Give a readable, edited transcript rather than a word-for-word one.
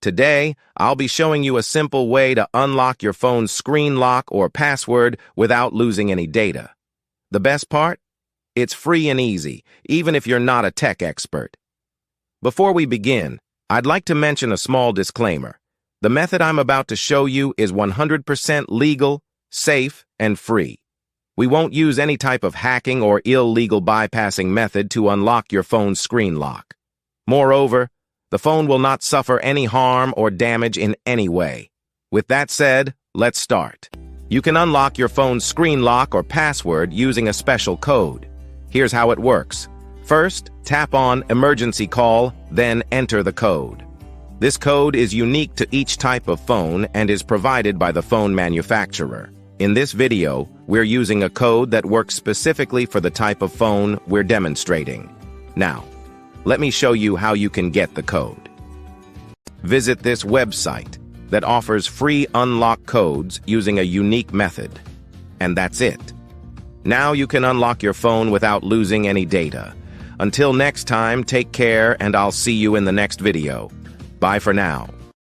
Today, I'll be showing you a simple way to unlock your phone's screen lock or password without losing any data. The best part? It's free and easy, even if you're not a tech expert. Before we begin, I'd like to mention a small disclaimer. The method I'm about to show you is 100% legal, safe, and free. We won't use any type of hacking or illegal bypassing method to unlock your phone's screen lock. Moreover, the phone will not suffer any harm or damage in any way. With that said, let's start. You can unlock your phone's screen lock or password using a special code. Here's how it works. First, tap on Emergency Call, then enter the code. This code is unique to each type of phone and is provided by the phone manufacturer. In this video, we're using a code that works specifically for the type of phone we're demonstrating. Now, let me show you how you can get the code. Visit this website that offers free unlock codes using a unique method. And that's it. Now you can unlock your phone without losing any data. Until next time, take care, and I'll see you in the next video. Bye for now.